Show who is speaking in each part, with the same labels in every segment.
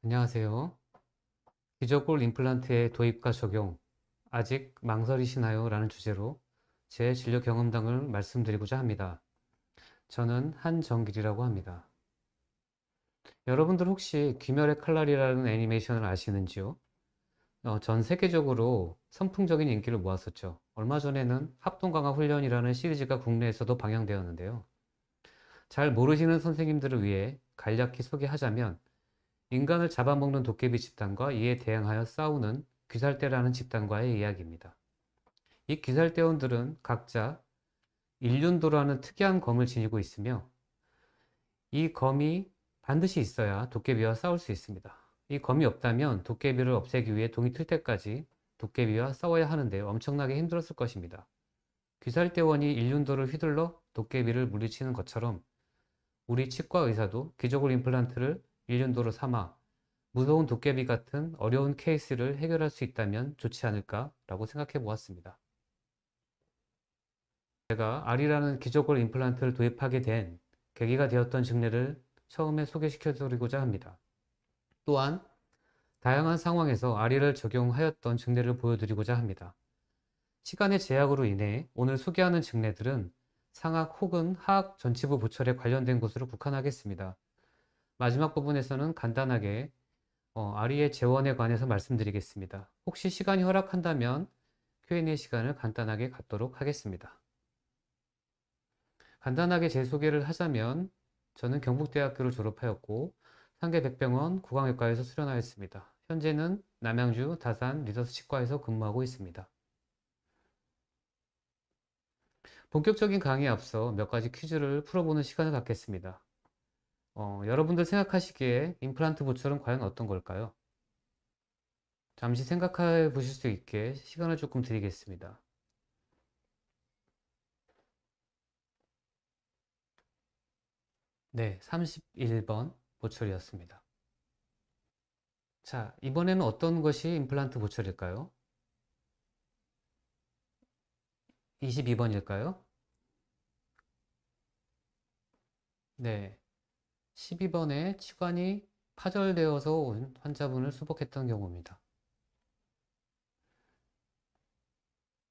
Speaker 1: 안녕하세요. 기저골 임플란트의 도입과 적용, 아직 망설이시나요? 라는 주제로 제 진료 경험담을 말씀드리고자 합니다. 저는 한정길이라고 합니다. 여러분들 혹시 귀멸의 칼날이라는 애니메이션을 아시는지요? 전 세계적으로 선풍적인 인기를 모았었죠. 얼마 전에는 합동강화 훈련이라는 시리즈가 국내에서도 방영되었는데요. 잘 모르시는 선생님들을 위해 간략히 소개하자면 인간을 잡아먹는 도깨비 집단과 이에 대항하여 싸우는 귀살대라는 집단과의 이야기입니다. 이 귀살대원들은 각자 일륜도라는 특이한 검을 지니고 있으며 이 검이 반드시 있어야 도깨비와 싸울 수 있습니다. 이 검이 없다면 도깨비를 없애기 위해 동이 틀 때까지 도깨비와 싸워야 하는데 엄청나게 힘들었을 것입니다. 귀살대원이 일륜도를 휘둘러 도깨비를 물리치는 것처럼 우리 치과 의사도 기저골 임플란트를 일륜도로 삼아 무서운 도깨비 같은 어려운 케이스를 해결할 수 있다면 좋지 않을까라고 생각해 보았습니다. 제가 R이라는 기저골 임플란트를 도입하게 된 계기가 되었던 증례를 처음에 소개시켜 드리고자 합니다. 또한 다양한 상황에서 R을 적용하였던 증례를 보여드리고자 합니다. 시간의 제약으로 인해 오늘 소개하는 증례들은 상악 혹은 하악 전치부 보철에 관련된 것으로 국한하겠습니다. 마지막 부분에서는 간단하게 R의 재원에 관해서 말씀드리겠습니다. 혹시 시간이 허락한다면 Q&A 시간을 간단하게 갖도록 하겠습니다. 간단하게 제 소개를 하자면 저는 경북대학교를 졸업하였고 상계백병원 구강외과에서 수련하였습니다. 현재는 남양주 다산 리더스 치과에서 근무하고 있습니다. 본격적인 강의에 앞서 몇 가지 퀴즈를 풀어보는 시간을 갖겠습니다. 여러분들 생각하시기에 임플란트 보철은 과연 어떤 걸까요? 잠시 생각해 보실 수 있게 시간을 조금 드리겠습니다. 네, 31번 보철이었습니다. 자, 이번에는 어떤 것이 임플란트 보철일까요? 22번일까요? 네, 12번에 치관이 파절되어서 온 환자분을 수복했던 경우입니다.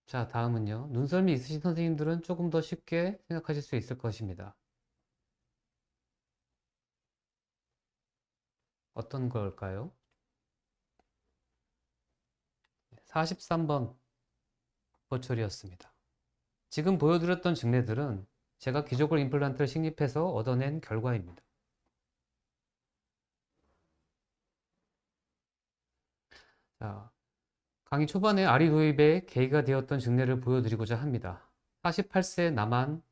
Speaker 1: 자, 다음은요. 눈썰미 있으신 선생님들은 조금 더 쉽게 생각하실 수 있을 것입니다. 어떤 걸까요? 43번 보철이었습니다. 지금 보여드렸던 증례들은 제가 기저골 임플란트를 식립해서 얻어낸 결과입니다. 자, 강의 초반에 아리 도입에 계기가 되었던 증례를 보여드리고자 합니다. 48세 남한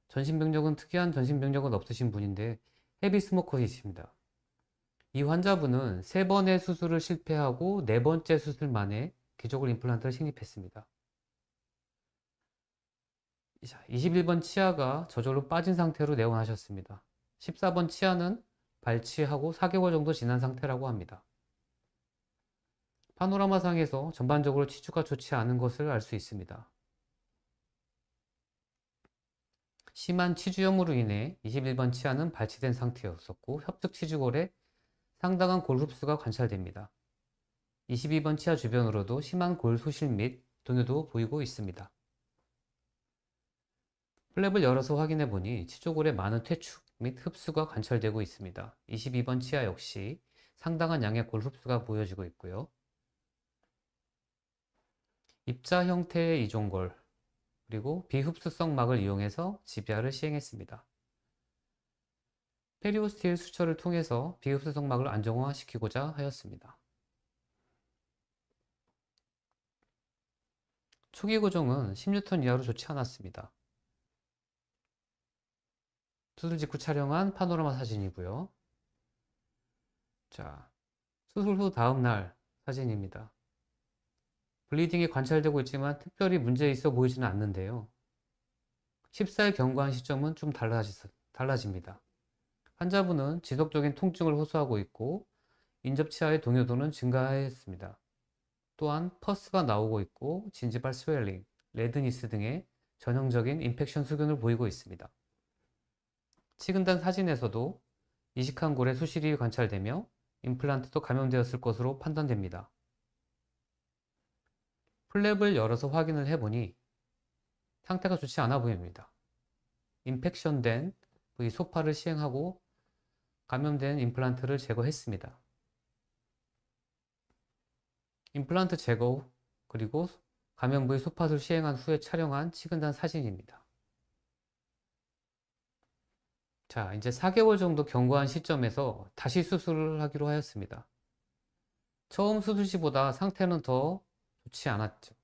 Speaker 1: 전신병력은 특이한 전신병력은 없으신 분인데 헤비 스모커이십니다. 이 환자분은 3번의 수술을 실패하고 4번째 수술 만에 기저골 임플란트를 식립했습니다. 21번 치아가 저절로 빠진 상태로 내원하셨습니다. 14번 치아는 발치하고 4개월 정도 지난 상태라고 합니다. 파노라마상에서 전반적으로 치주가 좋지 않은 것을 알 수 있습니다. 심한 치주염으로 인해 21번 치아는 발치된 상태였었고 협착 치주골에 상당한 골 흡수가 관찰됩니다. 22번 치아 주변으로도 심한 골 소실 및 동요도 보이고 있습니다. 플랩을 열어서 확인해 보니 치조골에 많은 퇴축 및 흡수가 관찰되고 있습니다. 22번 치아 역시 상당한 양의 골 흡수가 보여지고 있고요. 입자 형태의 이종골 그리고 비흡수성 막을 이용해서 지비아를 시행했습니다. 페리오스틸 수처를 통해서 비흡수성 막을 안정화시키고자 하였습니다. 초기 고정은 10N 이하로 좋지 않았습니다. 수술 직후 촬영한 파노라마 사진이고요. 자, 수술 후 다음날 사진입니다. 블리딩이 관찰되고 있지만 특별히 문제 있어 보이지는 않는데요. 14일 경과한 시점은 좀 달라집니다. 환자분은 지속적인 통증을 호소하고 있고 인접치아의 동요도는 증가했습니다. 또한 퍼스가 나오고 있고 진지발 스웰링, 레드니스 등의 전형적인 인펙션 수균을 보이고 있습니다. 치근단 사진에서도 이식한 골의 수실이 관찰되며 임플란트도 감염되었을 것으로 판단됩니다. 플랩을 열어서 확인을 해보니 상태가 좋지 않아 보입니다. 인펙션된 부위 소파를 시행하고 감염된 임플란트를 제거했습니다. 임플란트 제거 후 그리고 감염 부위 소파를 시행한 후에 촬영한 치근단 사진입니다. 자, 이제 4개월 정도 경과한 시점에서 다시 수술을 하기로 하였습니다. 처음 수술 시보다 상태는 더 좋지 않았죠.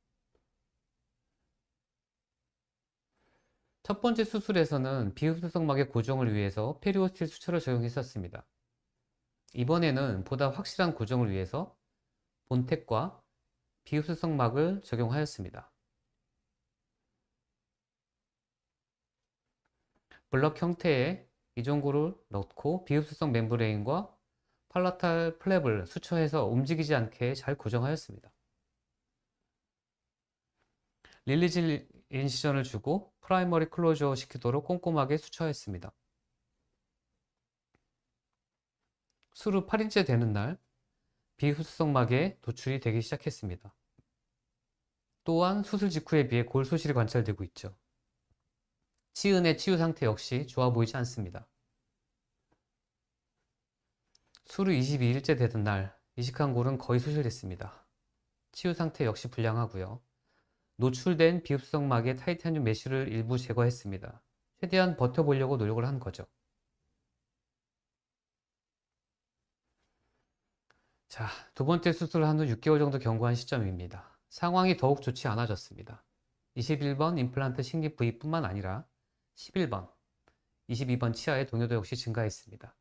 Speaker 1: 첫 번째 수술에서는 비흡수성막의 고정을 위해서 페리오스틸 수처를 적용했었습니다. 이번에는 보다 확실한 고정을 위해서 본텍과 비흡수성막을 적용하였습니다. 블럭 형태의 이종구를 넣고 비흡수성 멤브레인과 팔라탈 플랩을 수처해서 움직이지 않게 잘 고정하였습니다. 릴리질 인시전을 주고 프라이머리 클로저 시키도록 꼼꼼하게 수처했습니다. 수루 8일째 되는 날 비흡수성막에 도출이 되기 시작했습니다. 또한 수술 직후에 비해 골 소실이 관찰되고 있죠. 치은의 치유 상태 역시 좋아 보이지 않습니다. 수루 22일째 되던 날 이식한 골은 거의 소실됐습니다. 치유 상태 역시 불량하고요. 노출된 비흡수성막의 타이타늄 메쉬를 일부 제거했습니다. 최대한 버텨보려고 노력을 한 거죠. 자, 두 번째 수술을 한 후 6개월 정도 경과한 시점입니다. 상황이 더욱 좋지 않아졌습니다. 21번 임플란트 식립 부위뿐만 아니라 11번, 22번 치아의 동요도 역시 증가했습니다.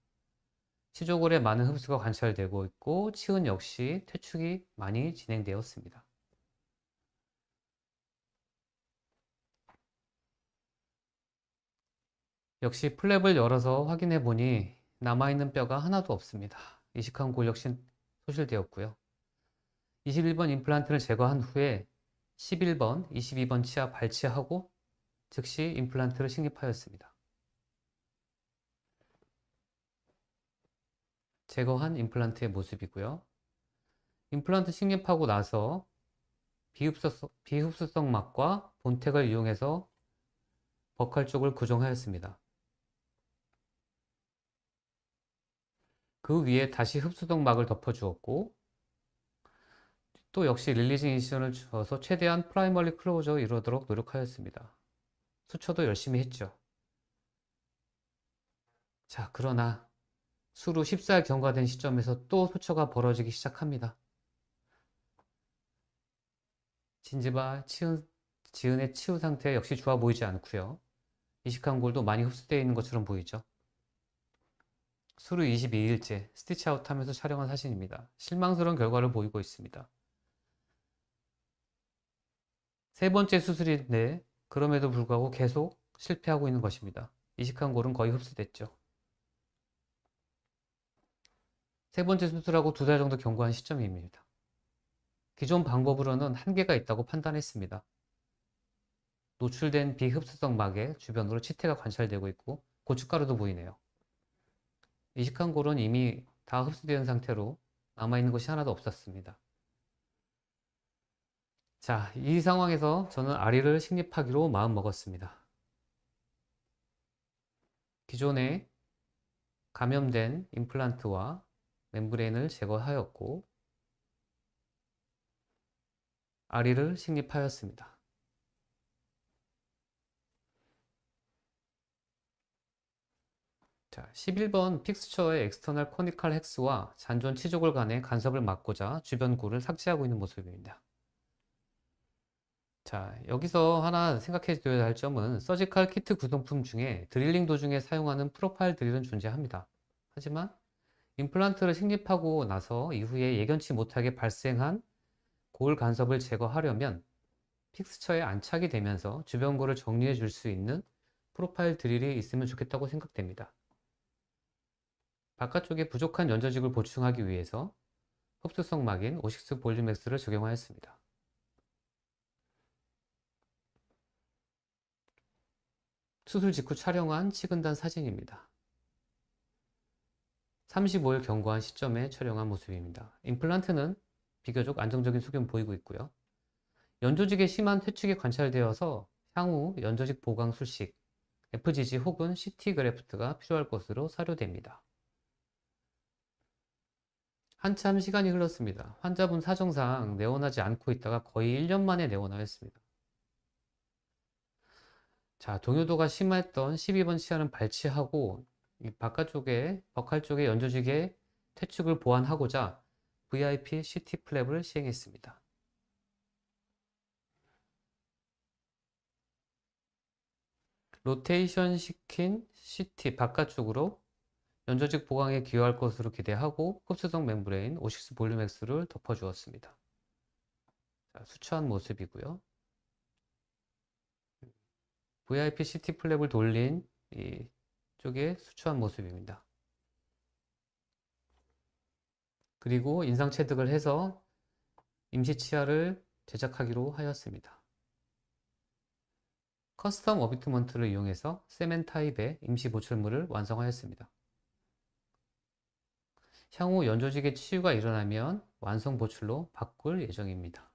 Speaker 1: 치조골에 많은 흡수가 관찰되고 있고 치은 역시 퇴축이 많이 진행되었습니다. 역시 플랩을 열어서 확인해 보니 남아있는 뼈가 하나도 없습니다. 이식한 골 역시 소실되었고요. 21번 임플란트를 제거한 후에 11번, 22번 치아 발치하고 즉시 임플란트를 식립하였습니다. 제거한 임플란트의 모습이고요. 임플란트 식립하고 나서 비흡수성 막과 본텍을 이용해서 버칼 쪽을 고정하였습니다. 그 위에 다시 흡수성 막을 덮어주었고 또 역시 릴리징 인시전을 주어서 최대한 프라이머리 클로저를 이루도록 노력하였습니다. 수처도 열심히 했죠. 자, 그러나 수루 14일 경과된 시점에서 또 수처가 벌어지기 시작합니다. 진지바 지은의 치유 상태 역시 좋아 보이지 않고요. 이식한 골도 많이 흡수되어 있는 것처럼 보이죠. 수루 22일째 스티치 아웃 하면서 촬영한 사진입니다. 실망스러운 결과를 보이고 있습니다. 세 번째 수술인데 그럼에도 불구하고 계속 실패하고 있는 것입니다. 이식한 골은 거의 흡수됐죠. 세 번째 수술하고 2달 정도 경과한 시점입니다. 기존 방법으로는 한계가 있다고 판단했습니다. 노출된 비흡수성 막의 주변으로 치태가 관찰되고 있고 고춧가루도 보이네요. 이식한 골은 이미 다 흡수된 상태로 남아있는 것이 하나도 없었습니다. 자, 이 상황에서 저는 아리를 식립하기로 마음먹었습니다. 기존에 감염된 임플란트와 멤브레인을 제거하였고 아리를 식립하였습니다. 자, 11번 픽스처의 엑스터널 코니칼 헥스와 잔존 치조골 간의 간섭을 막고자 주변 골을 삭제하고 있는 모습입니다. 자, 여기서 하나 생각해 둬야 할 점은 서지컬 키트 구성품 중에 드릴링 도중에 사용하는 프로파일 드릴은 존재합니다. 하지만 임플란트를 식립하고 나서 이후에 예견치 못하게 발생한 골 간섭을 제거하려면 픽스처에 안착이 되면서 주변 골을 정리해 줄 수 있는 프로파일 드릴이 있으면 좋겠다고 생각됩니다. 바깥쪽에 부족한 연저직을 보충하기 위해서 흡수성 막인 오식스 볼륨엑스를 적용하였습니다. 수술 직후 촬영한 치근단 사진입니다. 35일 경과한 시점에 촬영한 모습입니다. 임플란트는 비교적 안정적인 수준 보이고 있고요. 연조직에 심한 퇴축이 관찰되어서 향후 연조직 보강 술식, FGG 혹은 CT 그래프트가 필요할 것으로 사료됩니다. 한참 시간이 흘렀습니다. 환자분 사정상 내원하지 않고 있다가 거의 1년 만에 내원하였습니다. 자, 동요도가 심했던 12번 치아는 발치하고 이 바깥쪽에 버칼 쪽에 연조직의 퇴축을 보완하고자 VIP CT 플랩을 시행했습니다. 로테이션 시킨 CT 바깥쪽으로 연조직 보강에 기여할 것으로 기대하고 흡수성 멤브레인 오식스 볼륨엑스를 덮어주었습니다. 자, 수처한 모습이고요. VIP CT 플랩을 돌린 이 쪽에 수처한 모습입니다. 그리고 인상 체득을 해서 임시 치아를 제작하기로 하였습니다. 커스텀 어비트먼트를 이용해서 세멘 타입의 임시 보철물을 완성하였습니다. 향후 연조직의 치유가 일어나면 완성 보출로 바꿀 예정입니다.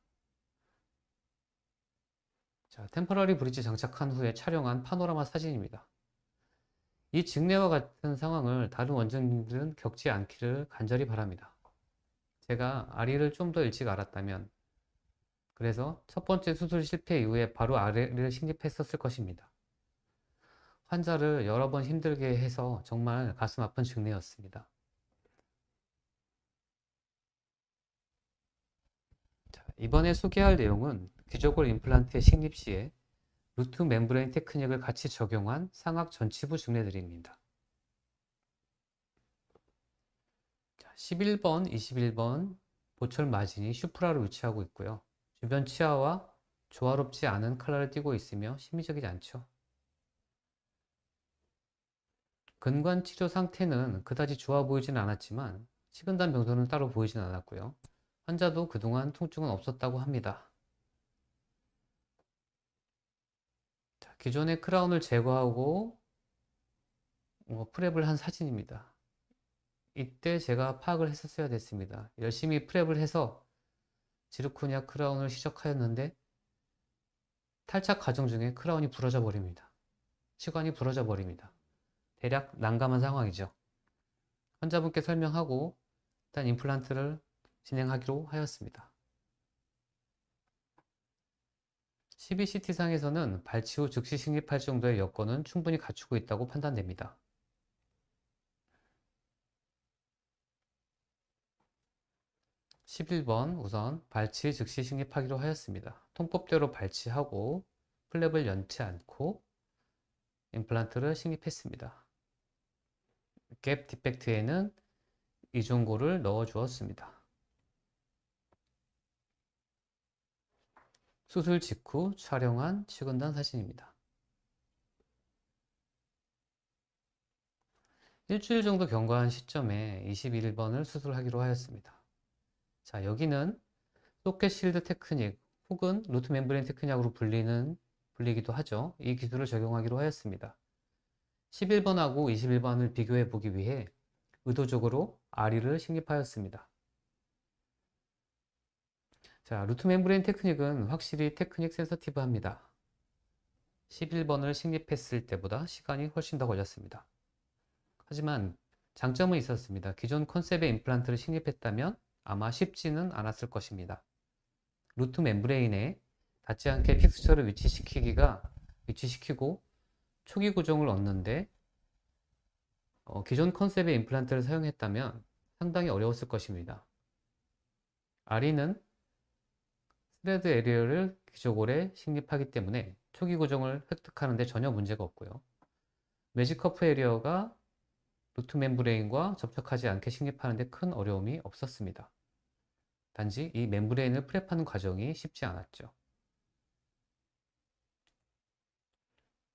Speaker 1: 자, 템퍼러리 브릿지 장착한 후에 촬영한 파노라마 사진입니다. 이 직례와 같은 상황을 다른 원장님들은 겪지 않기를 간절히 바랍니다. 제가 아리를 좀 더 일찍 알았다면 그래서 첫 번째 수술 실패 이후에 바로 아리를 식립했었을 것입니다. 환자를 여러 번 힘들게 해서 정말 가슴 아픈 직례였습니다. 자, 이번에 소개할 내용은 귀저골 임플란트의 식립 시에 루트 멤브레인 테크닉을 같이 적용한 상악 전치부 직례들입니다. 11번, 21번 보철 마진이 슈프라로 위치하고 있고요. 주변 치아와 조화롭지 않은 컬러를 띠고 있으며 심미적이지 않죠. 근관 치료 상태는 그다지 좋아 보이진 않았지만 식은단 병소는 따로 보이진 않았고요. 환자도 그동안 통증은 없었다고 합니다. 자, 기존의 크라운을 제거하고 프랩을 한 사진입니다. 이때 제가 파악을 했었어야 됐습니다. 열심히 프랩을 해서 지르코니아 크라운을 시작하였는데 탈착 과정 중에 크라운이 부러져 버립니다. 치관이 부러져 버립니다. 대략 난감한 상황이죠. 환자분께 설명하고 일단 임플란트를 진행하기로 하였습니다. 12CT상에서는 발치 후 즉시 식립할 정도의 여건은 충분히 갖추고 있다고 판단됩니다. 11번 우선 발치 즉시 식립하기로 하였습니다. 통법대로 발치하고 플랩을 연치 않고 임플란트를 식립했습니다. 갭 디펙트에는 이중고를 넣어 주었습니다. 수술 직후 촬영한 치근단 사진입니다. 일주일 정도 경과한 시점에 21번을 수술하기로 하였습니다. 자, 여기는 소켓 실드 테크닉 혹은 루트 멤브레인 테크닉으로 불리기도 하죠. 이 기술을 적용하기로 하였습니다. 11번하고 21번을 비교해 보기 위해 의도적으로 아리를 식립하였습니다. 자, 루트 멤브레인 테크닉은 확실히 테크닉 센서티브합니다. 11번을 식립했을 때보다 시간이 훨씬 더 걸렸습니다. 하지만 장점은 있었습니다. 기존 컨셉의 임플란트를 식립했다면 아마 쉽지는 않았을 것입니다. 루트 멤브레인에 닿지 않게 픽스처를 위치시키고 초기 고정을 얻는데 기존 컨셉의 임플란트를 사용했다면 상당히 어려웠을 것입니다. 아리는 스레드 에리어를 기저골에 식립하기 때문에 초기 고정을 획득하는 데 전혀 문제가 없고요. 매직커프 에리어가 루트 멤브레인과 접촉하지 않게 식립하는 데 큰 어려움이 없었습니다. 단지 이 멤브레인을 프랩하는 과정이 쉽지 않았죠.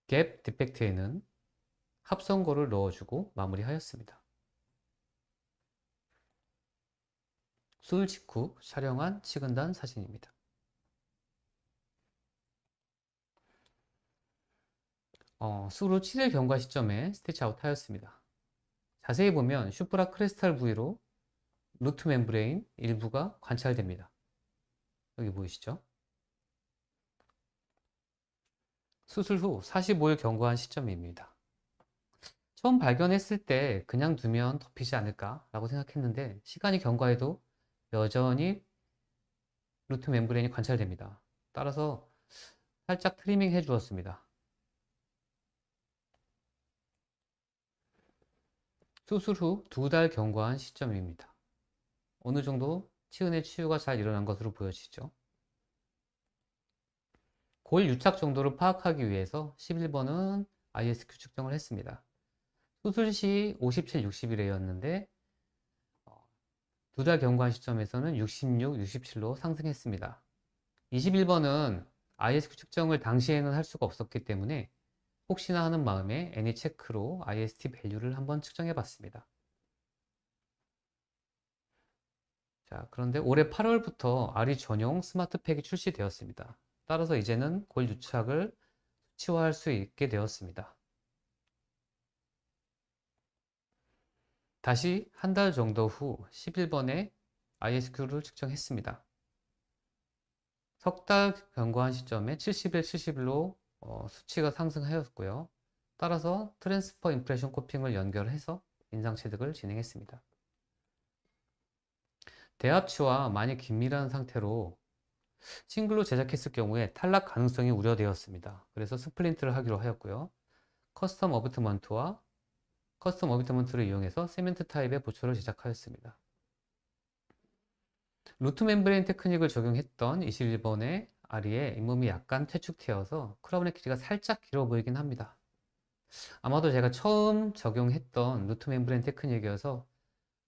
Speaker 1: 갭 디펙트에는 합성고를 넣어주고 마무리하였습니다. 수술 직후 촬영한 치근단 사진입니다. 수술 후 7일 경과 시점에 스티치 아웃 하였습니다. 자세히 보면 슈프라 크레스탈 부위로 루트 멤브레인 일부가 관찰됩니다. 여기 보이시죠? 수술 후 45일 경과한 시점입니다. 처음 발견했을 때 그냥 두면 덮이지 않을까 라고 생각했는데 시간이 경과해도 여전히 루트 멤브레인이 관찰됩니다. 따라서 살짝 트리밍 해 주었습니다. 수술 후 2달 경과한 시점입니다. 어느 정도 치은의 치유가 잘 일어난 것으로 보여지죠. 골 유착 정도를 파악하기 위해서 11번은 ISQ 측정을 했습니다. 수술 시 57, 60이래였는데 2달 경과한 시점에서는 66, 67로 상승했습니다. 21번은 ISQ 측정을 당시에는 할 수가 없었기 때문에 혹시나 하는 마음에 애니체크로 IST 밸류를 한번 측정해 봤습니다. 자, 그런데 올해 8월부터 아리 전용 스마트팩이 출시되었습니다. 따라서 이제는 골 유착을 수치화할 수 있게 되었습니다. 다시 한 달 정도 후 11번에 ISQ를 측정했습니다. 석 달 경과한 시점에 71, 71로 수치가 상승하였고요. 따라서 트랜스퍼 임프레션 코핑을 연결해서 인상 체득을 진행했습니다. 대합치와 많이 긴밀한 상태로 싱글로 제작했을 경우에 탈락 가능성이 우려되었습니다. 그래서 스플린트를 하기로 하였고요. 커스텀 어비트먼트를 이용해서 세멘트 타입의 보초를 제작하였습니다. 루트 멤브레인 테크닉을 적용했던 21번의 아리에 잇몸이 약간 퇴축되어서 크라운의 길이가 살짝 길어 보이긴 합니다. 아마도 제가 처음 적용했던 루트 멤브레인 테크닉이어서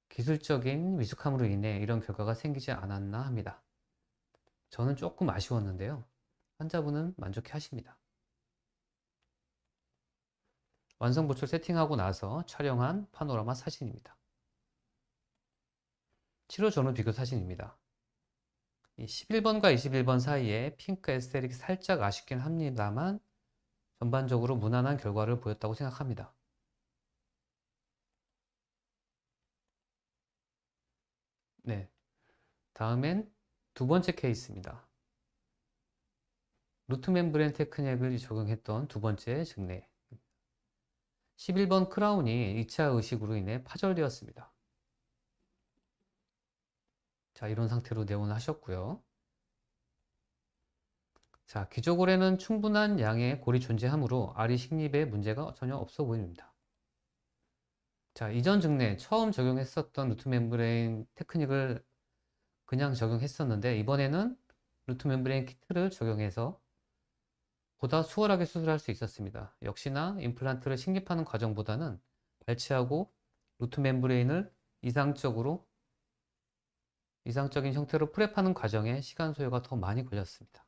Speaker 1: 기술적인 미숙함으로 인해 이런 결과가 생기지 않았나 합니다. 저는 조금 아쉬웠는데요. 환자분은 만족해 하십니다. 완성 보초를 세팅하고 나서 촬영한 파노라마 사진입니다. 치료 전후 비교 사진입니다. 11번과 21번 사이에 핑크 에스테릭이 살짝 아쉽긴 합니다만 전반적으로 무난한 결과를 보였다고 생각합니다. 네, 다음엔 두 번째 케이스입니다. 루트 멤브레인 테크닉을 적용했던 두 번째 증례. 11번 크라운이 2차 의식으로 인해 파절되었습니다. 자, 이런 상태로 내원하셨고요. 자, 기저골에는 충분한 양의 골이 존재하므로 아리 식립에 문제가 전혀 없어 보입니다. 자, 이전 증례 처음 적용했었던 루트 멤브레인 테크닉을 그냥 적용했었는데 이번에는 루트 멤브레인 키트를 적용해서 보다 수월하게 수술할 수 있었습니다. 역시나 임플란트를 식립하는 과정보다는 발치하고 루트 멤브레인을 이상적인 형태로 프랩하는 과정에 시간 소요가 더 많이 걸렸습니다.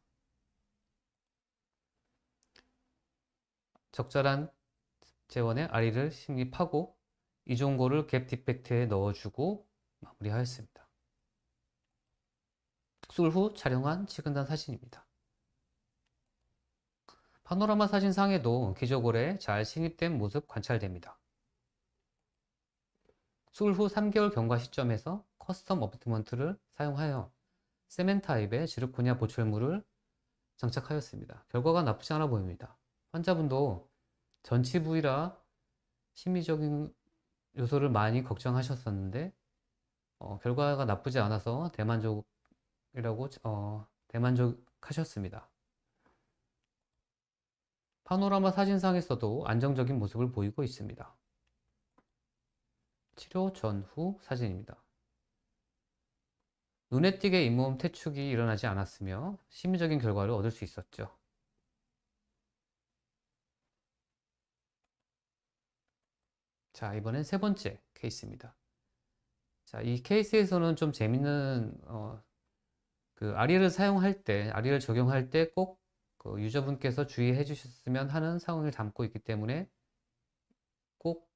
Speaker 1: 적절한 재원에 아리를 식립하고 이종고를 갭 디펙트에 넣어주고 마무리하였습니다. 수술 후 촬영한 치근단 사진입니다. 파노라마 사진상에도 기저골에 잘 식립된 모습 관찰됩니다. 수술 후 3개월 경과 시점에서 커스텀 어비트먼트를 사용하여 세멘 타입의 지르코니아 보철물을 장착하였습니다. 결과가 나쁘지 않아 보입니다. 환자분도 전치 부위라 심리적인 요소를 많이 걱정하셨었는데 결과가 나쁘지 않아서 대만족하셨습니다. 파노라마 사진상에서도 안정적인 모습을 보이고 있습니다. 치료 전후 사진입니다. 눈에 띄게 잇몸 퇴축이 일어나지 않았으며 심리적인 결과를 얻을 수 있었죠. 자, 이번엔 세 번째 케이스입니다. 자, 이 케이스에서는 좀 재밌는 아리를 적용할 때 꼭 그 유저분께서 주의해 주셨으면 하는 상황을 담고 있기 때문에 꼭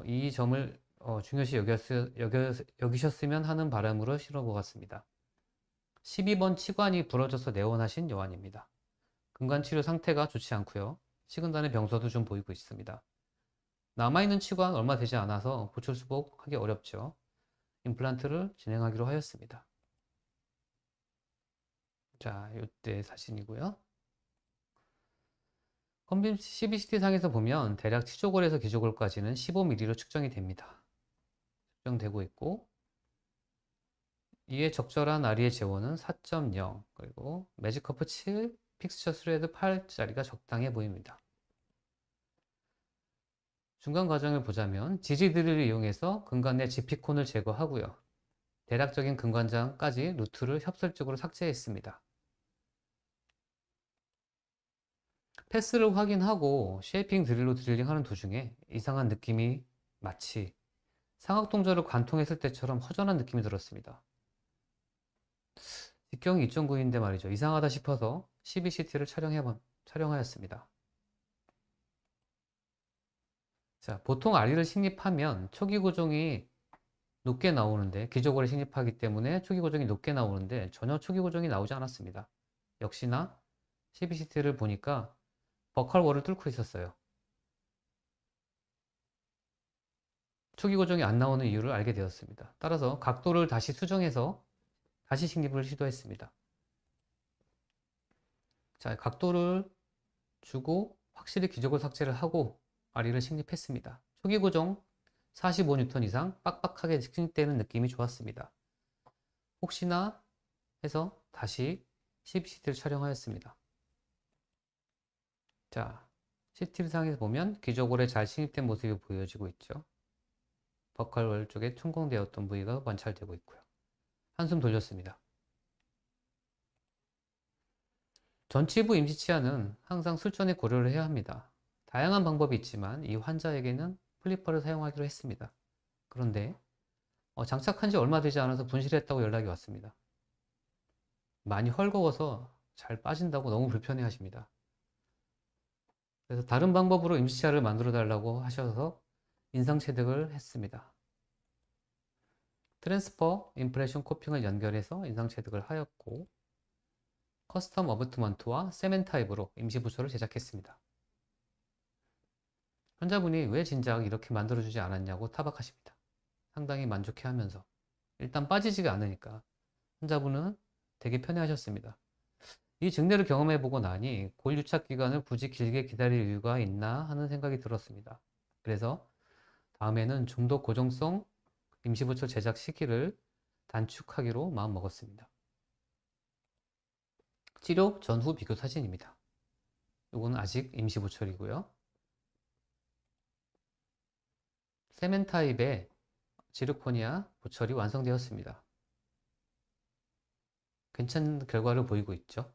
Speaker 1: 이 점을 중요시 여기셨으면 하는 바람으로 실어보았습니다. 12번 치관이 부러져서 내원하신 여환입니다. 근관치료 상태가 좋지 않고요. 식은단의 병서도 좀 보이고 있습니다. 남아있는 치관 얼마 되지 않아서 보철 수복하기 어렵죠. 임플란트를 진행하기로 하였습니다. 자, 이때 사진이고요. 컴빔 CBCT 상에서 보면 대략 치조골에서 기조골까지는 15mm로 측정이 됩니다. 측정되고 있고, 이에 적절한 아리의 재원은 4.0, 그리고 매직커프 7, 픽스처 스레드 8짜리가 적당해 보입니다. 중간 과정을 보자면 지지드릴을 이용해서 근관 내 지피콘을 제거하고요. 대략적인 근관장까지 루트를 협설적으로 삭제했습니다. 패스를 확인하고 쉐이핑 드릴로 드릴링하는 도중에 이상한 느낌이 마치 상악동절을 관통했을 때처럼 허전한 느낌이 들었습니다. 직경이 2.9인데 말이죠. 이상하다 싶어서 CBCT를 촬영하였습니다. 자, 보통 아리를 식립하면 초기 고정이 높게 나오는데, 기저골에 식립하기 때문에 초기 고정이 높게 나오는데 전혀 초기 고정이 나오지 않았습니다. 역시나 CBCT를 보니까 버컬월을 뚫고 있었어요. 초기 고정이 안 나오는 이유를 알게 되었습니다. 따라서 각도를 다시 수정해서 다시 식립을 시도했습니다. 자, 각도를 주고 확실히 기저골 삭제를 하고 아리를 식립했습니다. 초기 고정 45N 이상 빡빡하게 식립되는 느낌이 좋았습니다. 혹시나 해서 다시 CBCT를 촬영하였습니다. 자, CT상에서 보면 기저골에 잘 식립된 모습이 보여지고 있죠. 버컬월 쪽에 둔공되었던 부위가 관찰되고 있고요. 한숨 돌렸습니다. 전치부 임시 치아는 항상 술전에 고려를 해야 합니다. 다양한 방법이 있지만 이 환자에게는 플리퍼를 사용하기로 했습니다. 그런데 장착한 지 얼마 되지 않아서 분실했다고 연락이 왔습니다. 많이 헐거워서 잘 빠진다고 너무 불편해 하십니다. 그래서 다른 방법으로 임시 치아를 만들어 달라고 하셔서 인상 체득을 했습니다. 트랜스퍼 임프레션 코핑을 연결해서 인상 체득을 하였고, 커스텀 어부트먼트와 세멘 타입으로 임시 부초를 제작했습니다. 환자분이 왜 진작 이렇게 만들어주지 않았냐고 타박하십니다. 상당히 만족해 하면서 일단 빠지지가 않으니까 환자분은 되게 편해하셨습니다. 이 증례를 경험해보고 나니 골 유착 기간을 굳이 길게 기다릴 이유가 있나 하는 생각이 들었습니다. 그래서 다음에는 좀 더 고정성 임시부초 제작 시기를 단축하기로 마음먹었습니다. 치료 전후 비교 사진입니다. 이건 아직 임시부철이고요. 세멘 타입의 지르코니아 부철이 완성되었습니다. 괜찮은 결과를 보이고 있죠.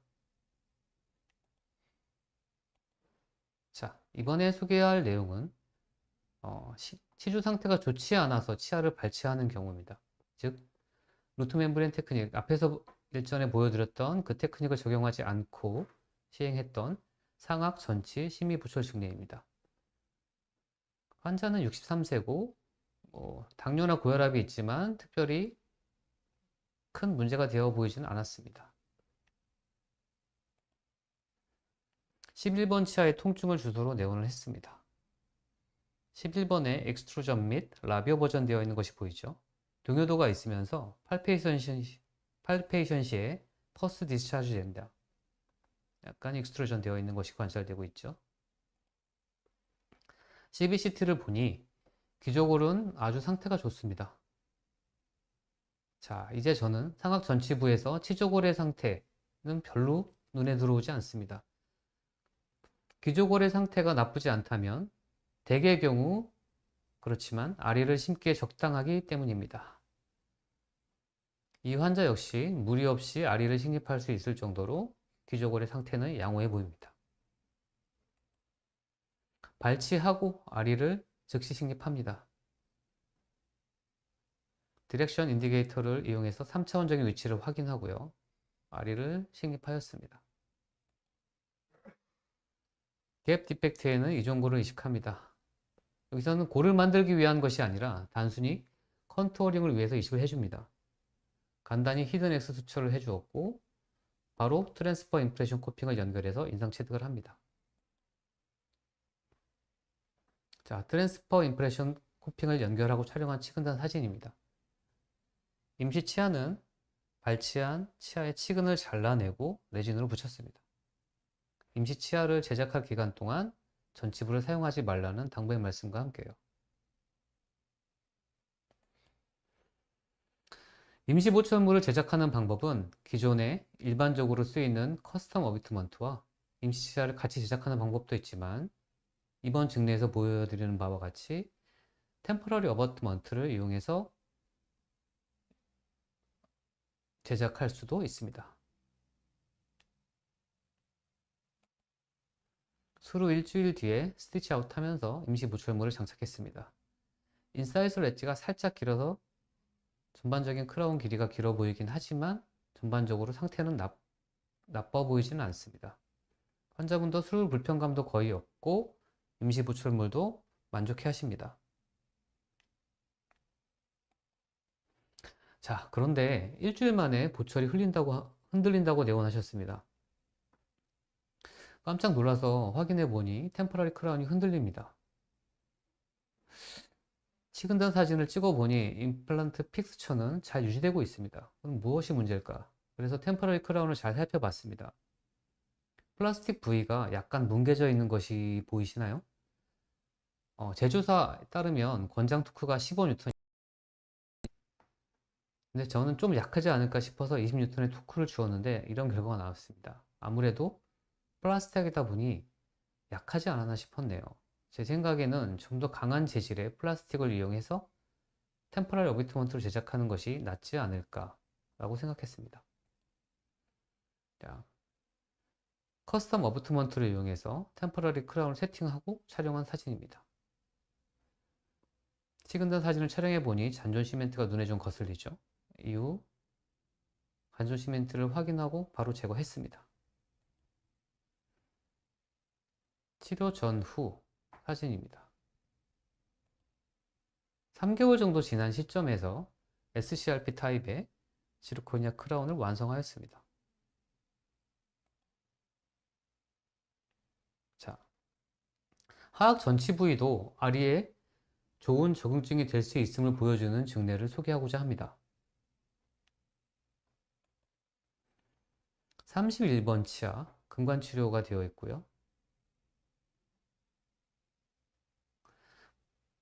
Speaker 1: 자, 이번에 소개할 내용은 치주 상태가 좋지 않아서 치아를 발치하는 경우입니다. 즉, 루트 멤브레인 테크닉, 앞에서 일전에 보여드렸던 그 테크닉을 적용하지 않고 시행했던 상악 전치 심미 부철 증례입니다. 환자는 63세고 당뇨나 고혈압이 있지만 특별히 큰 문제가 되어 보이지는 않았습니다. 11번 치아의 통증을 주소로 내원을 했습니다. 11번에 엑스트루전 및 라비오 버전 되어 있는 것이 보이죠. 동요도가 있으면서 팔페이션 시에 퍼스 디스차지 됩니다. 약간 익스트루전 되어 있는 것이 관찰되고 있죠. CBCT를 보니 기저골은 아주 상태가 좋습니다. 자, 이제 저는 상악 전치부에서 치조골의 상태는 별로 눈에 들어오지 않습니다. 기저골의 상태가 나쁘지 않다면 대개의 경우 그렇지만 아리를 심기에 적당하기 때문입니다. 이 환자 역시 무리 없이 아리를 식립할 수 있을 정도로 기저골의 상태는 양호해 보입니다. 발치하고 아리를 즉시 식립합니다. 디렉션 인디게이터를 이용해서 3차원적인 위치를 확인하고요. 아리를 식립하였습니다. 갭 디펙트에는 이종골을 이식합니다. 여기서는 골을 만들기 위한 것이 아니라 단순히 컨투어링을 위해서 이식을 해줍니다. 간단히 히든 X 수처를 해주었고 바로 트랜스퍼 임프레션 코핑을 연결해서 인상 체득을 합니다. 자, 트랜스퍼 임프레션 코핑을 연결하고 촬영한 치근단 사진입니다. 임시 치아는 발치한 치아의 치근을 잘라내고 레진으로 붙였습니다. 임시 치아를 제작할 기간 동안 전치부를 사용하지 말라는 당부의 말씀과 함께요. 임시 보철물을 제작하는 방법은 기존에 일반적으로 쓰이는 커스텀 어비트먼트와 임시 치아를 같이 제작하는 방법도 있지만 이번 증례에서 보여드리는 바와 같이 템포러리 어버트먼트를 이용해서 제작할 수도 있습니다. 수루 일주일 뒤에 스티치 아웃 하면서 임시 보철물을 장착했습니다. 인사이드 엣지가 살짝 길어서 전반적인 크라운 길이가 길어 보이긴 하지만 전반적으로 상태는 나빠 보이지는 않습니다. 환자분도 수루 불편감도 거의 없고 임시 보철물도 만족해 하십니다. 자, 그런데 일주일 만에 보철이 흔들린다고 내원하셨습니다. 깜짝 놀라서 확인해 보니 템포러리 크라운이 흔들립니다. 치근단 사진을 찍어 보니 임플란트 픽스처는 잘 유지되고 있습니다. 그럼 무엇이 문제일까? 그래서 템포러리 크라운을 잘 살펴봤습니다. 플라스틱 부위가 약간 뭉개져 있는 것이 보이시나요? 제조사에 따르면 권장 토크가 15N. 근데 저는 좀 약하지 않을까 싶어서 20N의 토크를 주었는데 이런 결과가 나왔습니다. 아무래도 플라스틱이다 보니 약하지 않았나 싶었네요. 제 생각에는 좀 더 강한 재질의 플라스틱을 이용해서 템포럴 어비트먼트를 제작하는 것이 낫지 않을까 라고 생각했습니다. 자, 커스텀 어비트먼트를 이용해서 템포러리 크라운을 세팅하고 촬영한 사진입니다. 치근단 사진을 촬영해 보니 잔존 시멘트가 눈에 좀 거슬리죠. 이후 잔존 시멘트를 확인하고 바로 제거했습니다. 치료 전후 사진입니다. 3개월 정도 지난 시점에서 SCRP 타입의 지르코니아 크라운을 완성하였습니다. 자, 하악 전치 부위도 아리에 좋은 적응증이 될 수 있음을 보여주는 증례를 소개하고자 합니다. 31번 치아 근관 치료가 되어 있고요.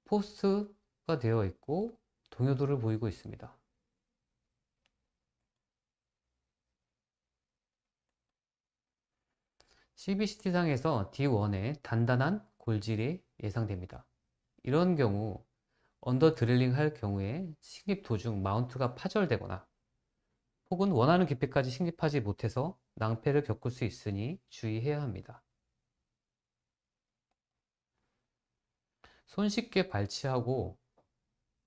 Speaker 1: 포스트가 되어 있고 동요도를 보이고 있습니다. CBCT상에서 D1의 단단한 골질이 예상됩니다. 이런 경우 언더 드릴링 할 경우에 식립 도중 마운트가 파절되거나 혹은 원하는 깊이까지 식립하지 못해서 낭패를 겪을 수 있으니 주의해야 합니다. 손쉽게 발치하고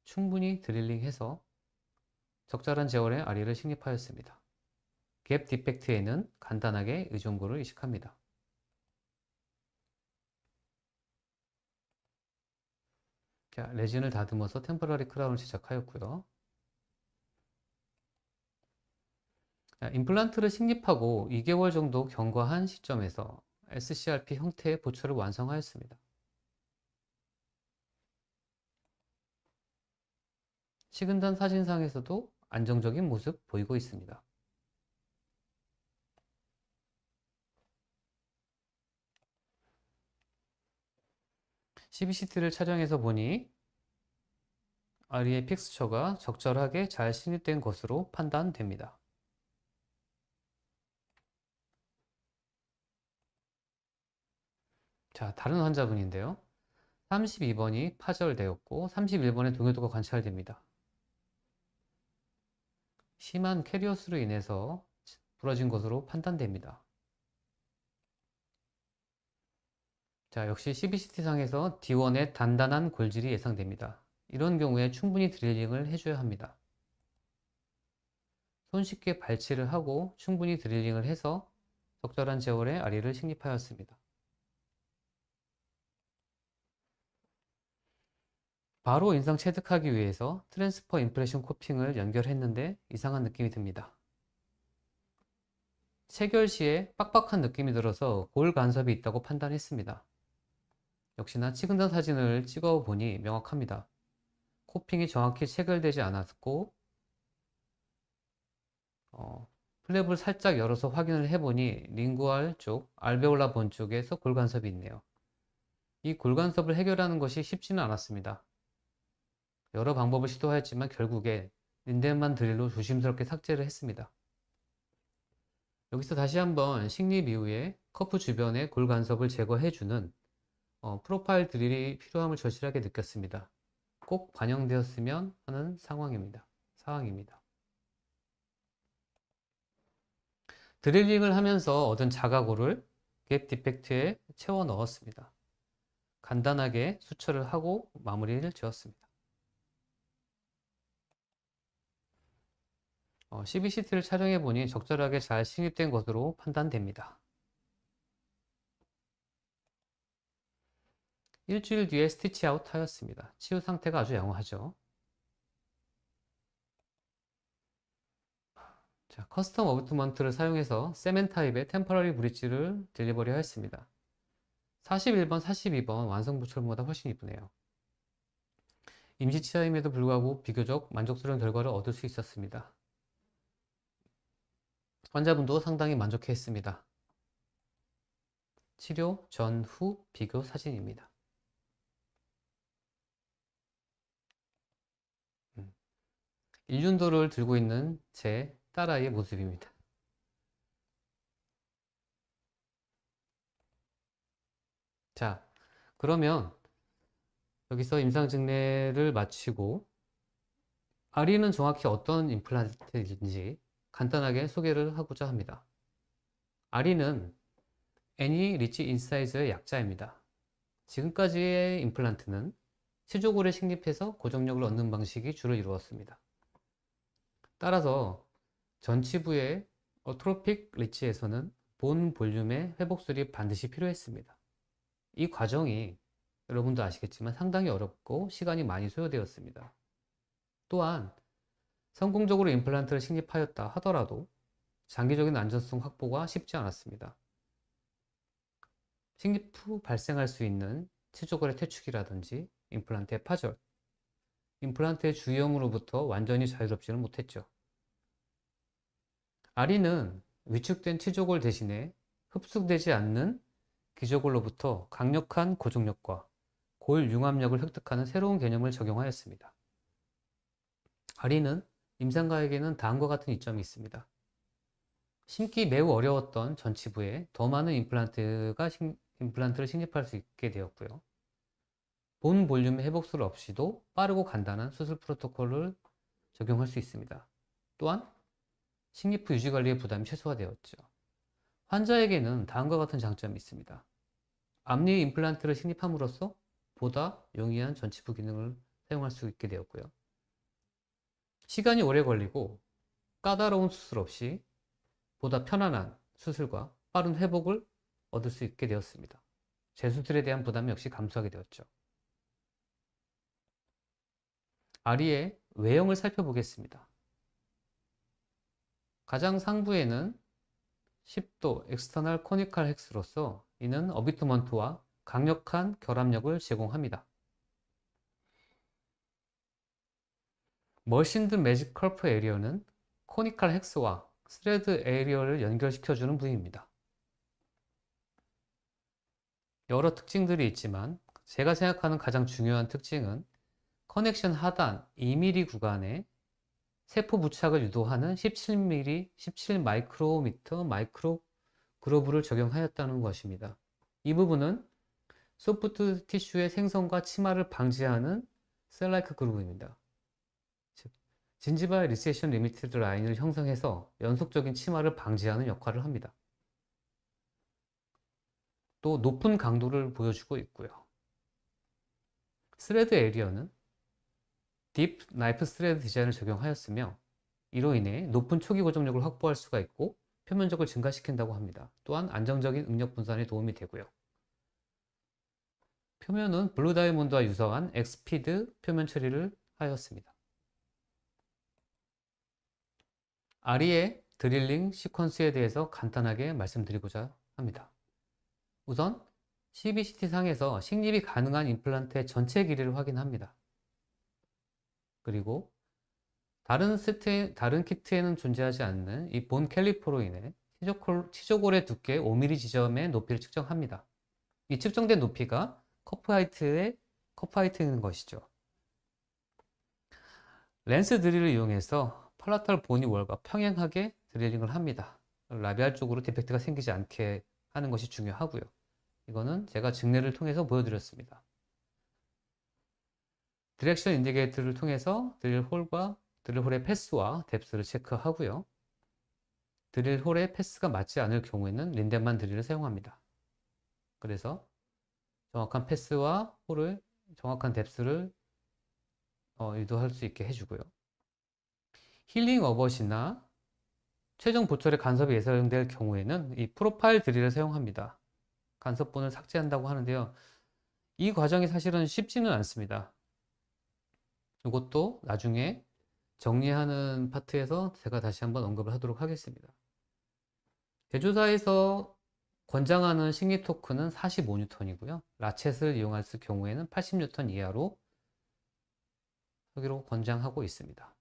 Speaker 1: 충분히 드릴링해서 적절한 제원의 아리를 식립하였습니다. 갭 디펙트에는 간단하게 의존구를 이식합니다. 자, 레진을 다듬어서 템포러리 크라운을 제작하였고요. 자, 임플란트를 식립하고 2개월 정도 경과한 시점에서 SCRP 형태의 보철을 완성하였습니다. 식은단 사진상에서도 안정적인 모습 보이고 있습니다. CBCT를 촬영해서 보니 아리의 픽스처가 적절하게 잘 식립된 것으로 판단됩니다. 자, 다른 환자분인데요. 32번이 파절되었고 31번의 동요도가 관찰됩니다. 심한 캐리어스로 인해서 부러진 것으로 판단됩니다. 자, 역시 CBCT상에서 D1의 단단한 골질이 예상됩니다. 이런 경우에 충분히 드릴링을 해줘야 합니다. 손쉽게 발치를 하고 충분히 드릴링을 해서 적절한 제월의 아리를 식립하였습니다. 바로 인상 체득하기 위해서 트랜스퍼 임프레션 코핑을 연결했는데 이상한 느낌이 듭니다. 체결 시에 빡빡한 느낌이 들어서 골 간섭이 있다고 판단했습니다. 역시나 찍은다 사진을 찍어 보니 명확합니다. 코핑이 정확히 체결되지 않았고 플랩을 살짝 열어서 확인을 해보니 링구알 쪽, 알베올라 본 쪽에서 골간섭이 있네요. 이 골간섭을 해결하는 것이 쉽지는 않았습니다. 여러 방법을 시도하였지만 결국에 린덴만 드릴로 조심스럽게 삭제를 했습니다. 여기서 다시 한번 식립 이후에 커프 주변의 골간섭을 제거해주는 프로파일 드릴이 필요함을 절실하게 느꼈습니다. 꼭 반영되었으면 하는 상황입니다. 드릴링을 하면서 얻은 자가골을 갭 디펙트에 채워 넣었습니다. 간단하게 수처를 하고 마무리를 지었습니다. CBCT를 촬영해 보니 적절하게 잘 식립된 것으로 판단됩니다. 일주일 뒤에 스티치 아웃 하였습니다. 치유 상태가 아주 양호하죠. 자, 커스텀 어비투먼트를 사용해서 세멘 타입의 템퍼러리 브릿지를 딜리버리 하였습니다. 41번, 42번 완성 부철보다 훨씬 이쁘네요. 임시 치아임에도 불구하고 비교적 만족스러운 결과를 얻을 수 있었습니다. 환자분도 상당히 만족해 했습니다. 치료 전, 후 비교 사진입니다. 일륜도를 들고 있는 제 딸아이의 모습입니다. 자, 그러면 여기서 임상증례를 마치고 아리는 정확히 어떤 임플란트인지 간단하게 소개를 하고자 합니다. 아리는 애니 리치 인사이즈의 약자입니다. 지금까지의 임플란트는 치조골에 식립해서 고정력을 얻는 방식이 주로 이루었습니다. 따라서 전치부의 어트로픽 리치에서는 본 볼륨의 회복술이 반드시 필요했습니다. 이 과정이 여러분도 아시겠지만 상당히 어렵고 시간이 많이 소요되었습니다. 또한 성공적으로 임플란트를 식립하였다 하더라도 장기적인 안전성 확보가 쉽지 않았습니다. 식립 후 발생할 수 있는 치조골의 퇴축이라든지 임플란트의 파절, 임플란트의 주위험으로부터 완전히 자유롭지는 못했죠. 아리는 위축된 치조골 대신에 흡수되지 않는 기저골로부터 강력한 고정력과 골 융합력을 획득하는 새로운 개념을 적용하였습니다. 아리는 임상가에게는 다음과 같은 이점이 있습니다. 심기 매우 어려웠던 전치부에 더 많은 임플란트를 식립할 수 있게 되었고요. 본 볼륨의 회복술 없이도 빠르고 간단한 수술 프로토콜을 적용할 수 있습니다. 또한 식립 후 유지관리의 부담이 최소화되었죠. 환자에게는 다음과 같은 장점이 있습니다. 앞니 임플란트를 식립함으로써 보다 용이한 전치부 기능을 사용할 수 있게 되었고요. 시간이 오래 걸리고 까다로운 수술 없이 보다 편안한 수술과 빠른 회복을 얻을 수 있게 되었습니다. 재수술에 대한 부담이 역시 감소하게 되었죠. 아리의 외형을 살펴보겠습니다. 가장 상부에는 10도 엑스터널 코니컬 헥스로서 이는 어비투먼트와 강력한 결합력을 제공합니다. 머신드 매직 컬프 에리어는 코니컬 헥스와 스레드 에리어를 연결시켜주는 부위입니다. 여러 특징들이 있지만 제가 생각하는 가장 중요한 특징은 커넥션 하단 2mm 구간에 세포 부착을 유도하는 17mm, 17 마이크로미터 마이크로 그로브를 적용하였다는 것입니다. 이 부분은 소프트 티슈의 생성과 침하를 방지하는 셀라이크 그루브입니다. 즉, 진지발 리세션 리미티드 라인을 형성해서 연속적인 침하를 방지하는 역할을 합니다. 또 높은 강도를 보여주고 있고요. 스레드 에리어는 딥 나이프 스레드 디자인을 적용하였으며 이로 인해 높은 초기 고정력을 확보할 수가 있고 표면적을 증가시킨다고 합니다. 또한 안정적인 응력 분산에 도움이 되고요. 표면은 블루 다이몬드와 유사한 엑스피드 표면 처리를 하였습니다. 아리의 드릴링 시퀀스에 대해서 간단하게 말씀드리고자 합니다. 우선 CBCT 상에서 식립이 가능한 임플란트의 전체 길이를 확인합니다. 그리고 다른 키트에는 존재하지 않는 이 본 캘리퍼로 인해 치조골의 두께 5mm 지점의 높이를 측정합니다. 이 측정된 높이가 커프 하이트인 것이죠. 렌스 드릴을 이용해서 팔라탈 보니 월과 평행하게 드릴링을 합니다. 라비알 쪽으로 디펙트가 생기지 않게 하는 것이 중요하고요. 이거는 제가 증례를 통해서 보여드렸습니다. 디렉션 인디게이터를 통해서 드릴홀의 패스와 뎁스를 체크하고요. 드릴홀의 패스가 맞지 않을 경우에는 린덴만 드릴을 사용합니다. 그래서 정확한 패스와 정확한 뎁스를 유도할 수 있게 해주고요. 힐링 어벗이나 최종 보철의 간섭이 예상될 경우에는 이 프로파일 드릴을 사용합니다. 간섭본을 삭제한다고 하는데요. 이 과정이 사실은 쉽지는 않습니다. 이것도 나중에 정리하는 파트에서 제가 다시 한번 언급을 하도록 하겠습니다. 제조사에서 권장하는 식립 토크는 45N이고요. 라쳇을 이용할 경우에는 80N 이하로 하기로 권장하고 있습니다.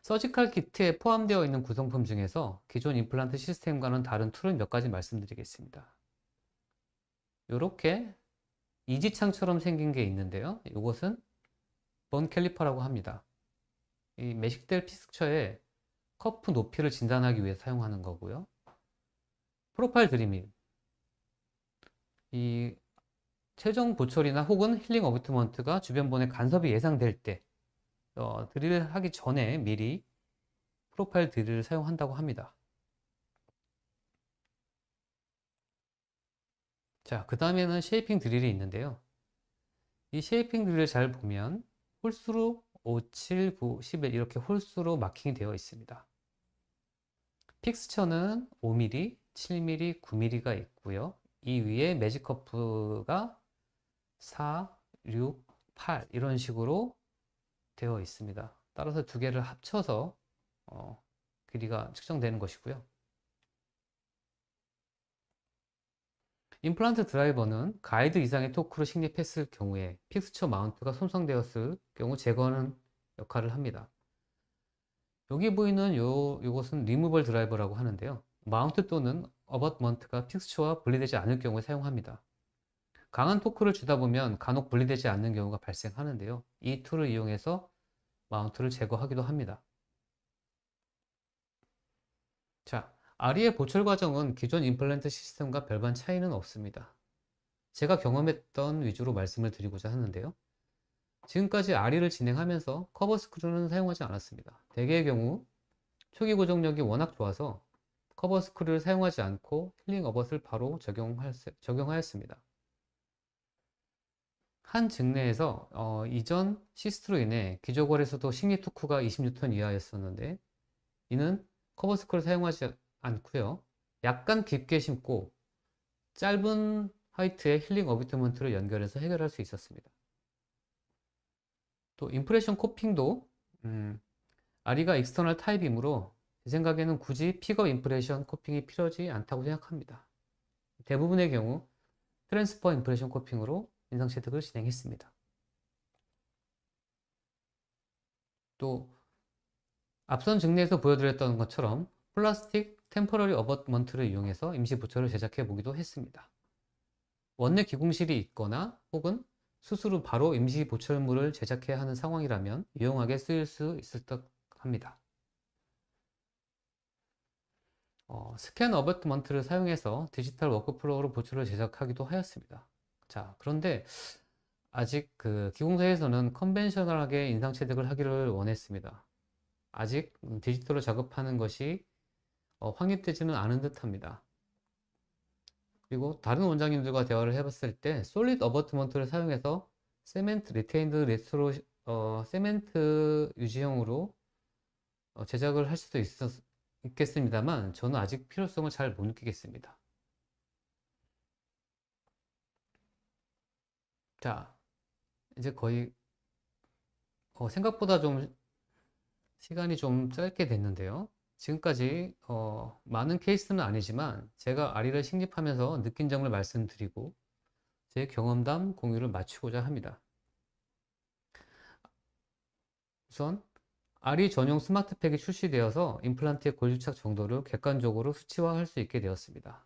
Speaker 1: 서지컬 키트에 포함되어 있는 구성품 중에서 기존 임플란트 시스템과는 다른 툴을 몇 가지 말씀드리겠습니다. 이렇게 이지창처럼 생긴 게 있는데요. 이것은 본 캘리퍼라고 합니다. 이 매식될 피스처의 커프 높이를 진단하기 위해 사용하는 거고요. 프로파일 드리밍, 이 최종 보철이나 혹은 힐링 어비트먼트가 주변 본에 간섭이 예상될 때 드릴을 하기 전에 미리 프로파일 드릴을 사용한다고 합니다. 자, 그 다음에는 쉐이핑 드릴이 있는데요. 이 쉐이핑 드릴을 잘 보면 홀수로 5, 7, 9, 11 이렇게 홀수로 마킹이 되어 있습니다. 픽스처는 5mm, 7mm, 9mm가 있고요. 이 위에 매직 커프가 4, 6, 8 이런 식으로 되어 있습니다. 따라서 두 개를 합쳐서 길이가 측정되는 것이고요. 임플란트 드라이버는 가이드 이상의 토크로 식립했을 경우에 픽스처 마운트가 손상되었을 경우 제거하는 역할을 합니다. 여기 보이는 요것은 리무벌 드라이버라고 하는데요. 마운트 또는 어버트먼트가 픽스처와 분리되지 않을 경우에 사용합니다. 강한 토크를 주다 보면 간혹 분리되지 않는 경우가 발생하는데요. 이 툴을 이용해서 마운트를 제거하기도 합니다. 자, 아리의 보철 과정은 기존 임플란트 시스템과 별반 차이는 없습니다. 제가 경험했던 위주로 말씀을 드리고자 하는데요. 지금까지 아리를 진행하면서 커버 스크류는 사용하지 않았습니다. 대개의 경우 초기 고정력이 워낙 좋아서 커버 스크류를 사용하지 않고 힐링 어벗을 바로 적용하였습니다. 한 증례에서 이전 시스트로 인해 기저골에서도 식립 토크가 20N 이하였었는데 이는 커버 스크류를 사용하지 않고요. 약간 깊게 심고 짧은 하이트의 힐링 어비트먼트를 연결해서 해결할 수 있었습니다. 또 임프레션 코핑도 아리가 익스터널 타입이므로 제 생각에는 굳이 픽업 임프레션 코핑이 필요하지 않다고 생각합니다. 대부분의 경우 트랜스퍼 임프레션 코핑으로 인상 취득을 진행했습니다. 또 앞선 증례에서 보여드렸던 것처럼 플라스틱 템퍼러리 어버트먼트를 이용해서 임시 보철을 제작해 보기도 했습니다. 원내 기공실이 있거나 혹은 수술 후 바로 임시 보철물을 제작해야 하는 상황이라면 유용하게 쓰일 수 있을 듯 합니다. 스캔 어버트먼트를 사용해서 디지털 워크플로우로 보철을 제작하기도 하였습니다. 자, 그런데 아직 그 기공사에서는 컨벤셔널하게 인상 취득을 하기를 원했습니다. 아직 디지털로 작업하는 것이 확립되지는 않은 듯 합니다. 그리고 다른 원장님들과 대화를 해봤을 때 솔리드 어버트먼트를 사용해서 세멘트 리테인드 레스토로 세멘트 유지형으로 제작을 할 수도 있겠습니다만 저는 아직 필요성을 잘 못 느끼겠습니다. 자, 이제 거의 생각보다 좀 시간이 좀 짧게 됐는데요. 지금까지 많은 케이스는 아니지만 제가 아리를 식립하면서 느낀 점을 말씀드리고 제 경험담 공유를 마치고자 합니다. 우선 아리 전용 스마트팩이 출시되어서 임플란트의 골주착 정도를 객관적으로 수치화할 수 있게 되었습니다.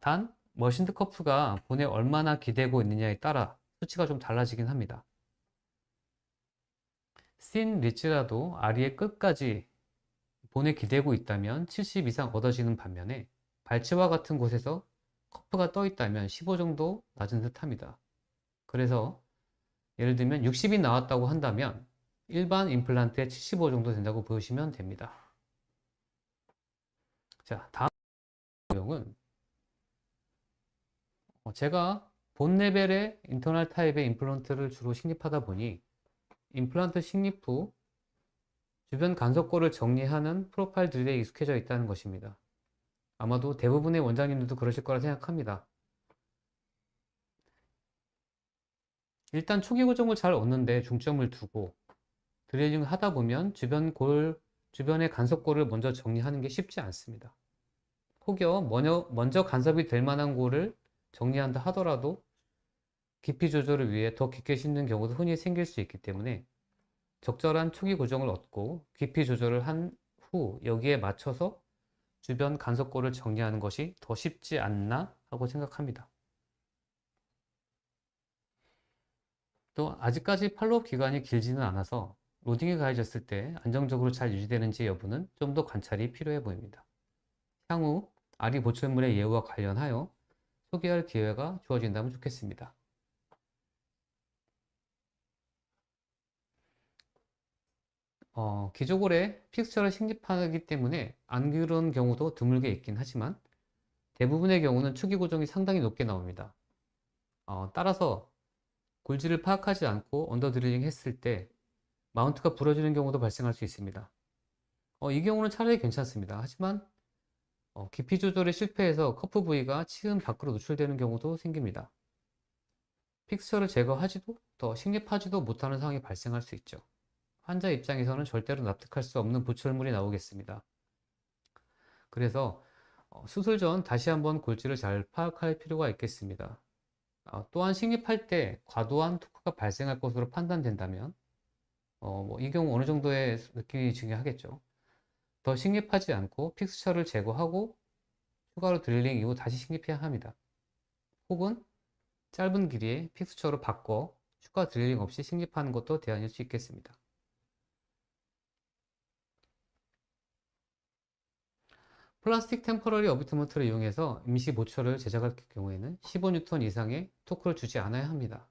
Speaker 1: 단 머신드 커프가 본에 얼마나 기대고 있느냐에 따라 수치가 좀 달라지긴 합니다. 씬 리치라도 아리의 끝까지 본에 기대고 있다면 70 이상 얻어지는 반면에 발치와 같은 곳에서 커프가 떠 있다면 15 정도 낮은 듯 합니다. 그래서 예를 들면 60이 나왔다고 한다면 일반 임플란트에 75 정도 된다고 보시면 됩니다. 자, 다음 내용은 제가 본 레벨의 인터널 타입의 임플란트를 주로 식립하다 보니 임플란트 식립 후 주변 간섭골을 정리하는 프로파일들에 익숙해져 있다는 것입니다. 아마도 대부분의 원장님들도 그러실 거라 생각합니다. 일단 초기 고정을 잘 얻는데 중점을 두고 드레이징을 하다 보면 주변의 간섭골을 먼저 정리하는 게 쉽지 않습니다. 혹여 먼저 간섭이 될 만한 골을 정리한다 하더라도 깊이 조절을 위해 더 깊게 심는 경우도 흔히 생길 수 있기 때문에 적절한 초기 고정을 얻고 깊이 조절을 한 후 여기에 맞춰서 주변 간섭골을 정리하는 것이 더 쉽지 않나 하고 생각합니다. 또 아직까지 팔로업 기간이 길지는 않아서 로딩이 가해졌을 때 안정적으로 잘 유지되는지 여부는 좀 더 관찰이 필요해 보입니다. 향후 아리 보철물의 예우와 관련하여 소개할 기회가 주어진다면 좋겠습니다. 기조골에 픽스처를 식립하기 때문에 안 그런 경우도 드물게 있긴 하지만 대부분의 경우는 초기 고정이 상당히 높게 나옵니다. 따라서 골질을 파악하지 않고 언더 드릴링 했을 때 마운트가 부러지는 경우도 발생할 수 있습니다. 이 경우는 차라리 괜찮습니다. 하지만 깊이 조절에 실패해서 커프 부위가 치음 밖으로 노출되는 경우도 생깁니다. 픽스처를 제거하지도 더 식립하지도 못하는 상황이 발생할 수 있죠. 환자 입장에서는 절대로 납득할 수 없는 보철물이 나오겠습니다. 그래서 수술 전 다시 한번 골질을 잘 파악할 필요가 있겠습니다. 또한 식립할 때 과도한 토크가 발생할 것으로 판단된다면 이 경우 어느 정도의 느낌이 중요하겠죠. 더 식립하지 않고 픽스처를 제거하고 추가로 드릴링 이후 다시 식립해야 합니다. 혹은 짧은 길이의 픽스처로 바꿔 추가 드릴링 없이 식립하는 것도 대안일 수 있겠습니다. 플라스틱 템퍼러리 어비트먼트를 이용해서 임시 보철을 제작할 경우에는 15N 이상의 토크를 주지 않아야 합니다.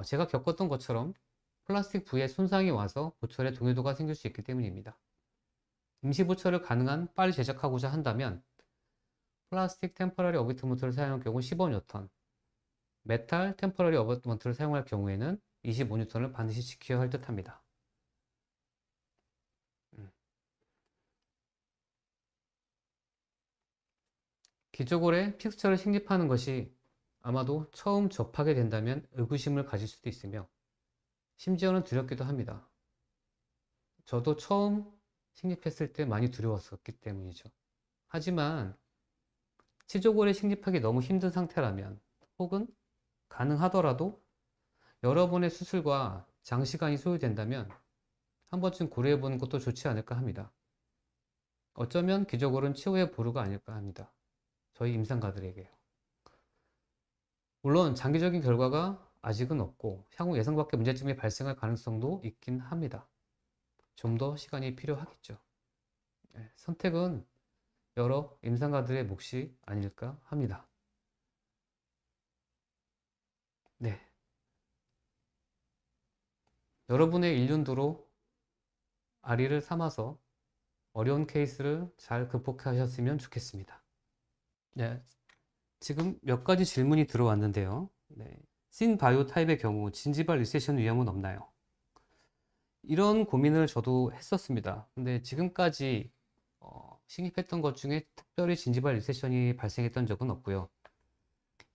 Speaker 1: 제가 겪었던 것처럼 플라스틱 부에 손상이 와서 보철에 동요도가 생길 수 있기 때문입니다. 임시 보철을 가능한 빨리 제작하고자 한다면 플라스틱 템퍼러리 어비트먼트를 사용할 경우 15N, 메탈 템퍼러리 어비트먼트를 사용할 경우에는 25N을 반드시 지켜야 할 듯 합니다. 기저골에 픽스처를 식립하는 것이 아마도 처음 접하게 된다면 의구심을 가질 수도 있으며 심지어는 두렵기도 합니다. 저도 처음 식립했을 때 많이 두려웠었기 때문이죠. 하지만 치조골에 식립하기 너무 힘든 상태라면 혹은 가능하더라도 여러 번의 수술과 장시간이 소요된다면 한 번쯤 고려해 보는 것도 좋지 않을까 합니다. 어쩌면 기저골은 치유의 보루가 아닐까 합니다. 저희 임상가들에게요. 물론 장기적인 결과가 아직은 없고 향후 예상 밖의 문제점이 발생할 가능성도 있긴 합니다. 좀 더 시간이 필요하겠죠. 선택은 여러 임상가들의 몫이 아닐까 합니다. 네. 여러분의 일륜도로 아리를 삼아서 어려운 케이스를 잘 극복하셨으면 좋겠습니다. 네. 지금 몇 가지 질문이 들어왔는데요. 네. 신바이오 타입의 경우 진지발 리세션 위험은 없나요? 이런 고민을 저도 했었습니다. 근데 지금까지 식립했던 것 중에 특별히 진지발 리세션이 발생했던 적은 없고요.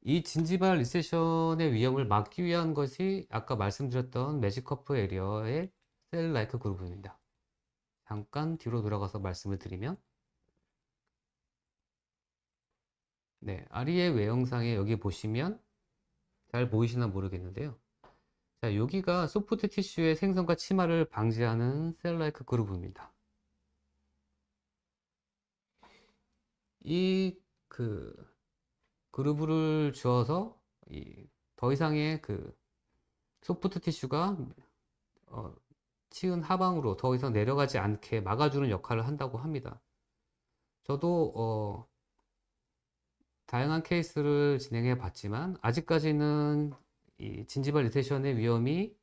Speaker 1: 이 진지발 리세션의 위험을 막기 위한 것이 아까 말씀드렸던 매직커프 에리어의 셀 라이크 그루브입니다. 잠깐 뒤로 돌아가서 말씀을 드리면, 네, 아리의 외형상에 여기 보시면 잘 보이시나 모르겠는데요. 자, 여기가 소프트 티슈의 생성과 침하를 방지하는 셀 라이크 그루브입니다. 이 그루브를 주어서 더 이상의 소프트 티슈가 치은 하방으로 더 이상 내려가지 않게 막아주는 역할을 한다고 합니다. 저도 다양한 케이스를 진행해 봤지만 아직까지는 이 진지발 리세션의 위험이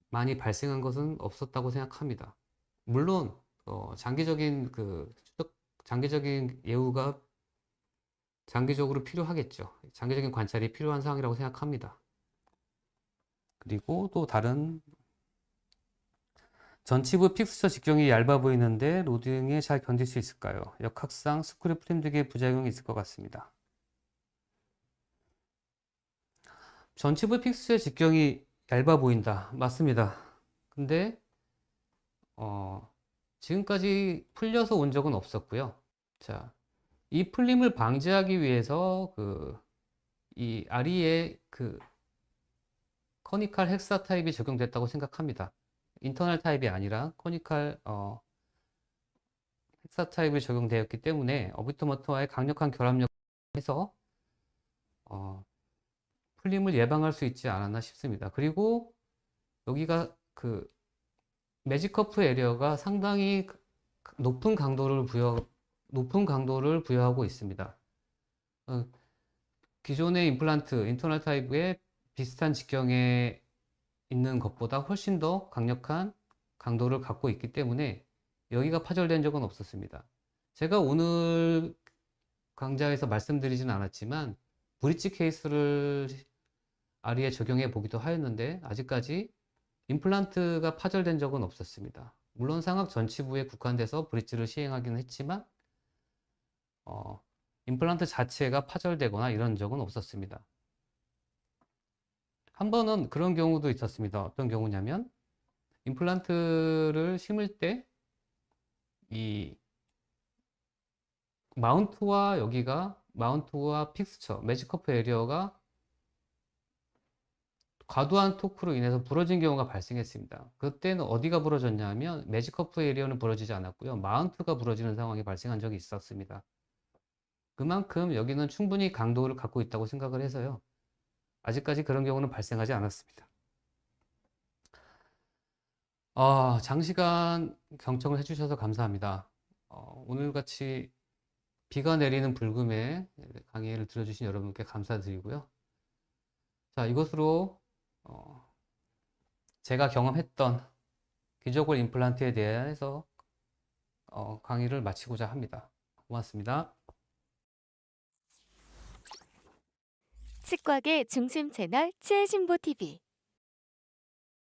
Speaker 1: 많이 발생한 것은 없었다고 생각합니다. 물론 장기적인 장기적인 예우가 장기적으로 필요하겠죠. 장기적인 관찰이 필요한 상황이라고 생각합니다. 그리고 또 다른 전치부 픽스처 직경이 얇아 보이는데 로딩에 잘 견딜 수 있을까요? 역학상 스크류 프레임 등의 부작용이 있을 것 같습니다. 전치부 픽스처 직경이 얇아 보인다. 맞습니다. 근데 지금까지 풀려서 온 적은 없었고요. 자, 이 풀림을 방지하기 위해서 이 아리에 커니칼 헥사 타입이 적용됐다고 생각합니다. 인터널 타입이 아니라 커니칼 헥사 타입이 적용되었기 때문에 어비터머터와의 강력한 결합력을 해서 풀림을 예방할 수 있지 않았나 싶습니다. 그리고 여기가 매직 커프 에리어가 상당히 높은 강도를 부여하고 있습니다. 기존의 임플란트, 인터널 타입의 비슷한 직경에 있는 것보다 훨씬 더 강력한 강도를 갖고 있기 때문에 여기가 파절된 적은 없었습니다. 제가 오늘 강좌에서 말씀드리진 않았지만 브릿지 케이스를 아리에 적용해 보기도 하였는데 아직까지 임플란트가 파절된 적은 없었습니다. 물론 상악 전치부에 국한돼서 브릿지를 시행하기는 했지만 임플란트 자체가 파절되거나 이런 적은 없었습니다. 한 번은 그런 경우도 있었습니다. 어떤 경우냐면 임플란트를 심을 때 이 마운트와 픽스처, 매직커프 에리어가 과도한 토크로 인해서 부러진 경우가 발생했습니다. 그때는 어디가 부러졌냐면 매직커프 에리어는 부러지지 않았고요. 마운트가 부러지는 상황이 발생한 적이 있었습니다. 그만큼 여기는 충분히 강도를 갖고 있다고 생각을 해서요. 아직까지 그런 경우는 발생하지 않았습니다. 장시간 경청을 해주셔서 감사합니다. 오늘같이 비가 내리는 불금에 강의를 들어주신 여러분께 감사드리고요. 자, 이것으로 제가 경험했던 기저골 임플란트에 대해서 강의를 마치고자 합니다. 고맙습니다.
Speaker 2: 치과계 중심 채널 치해신보 TV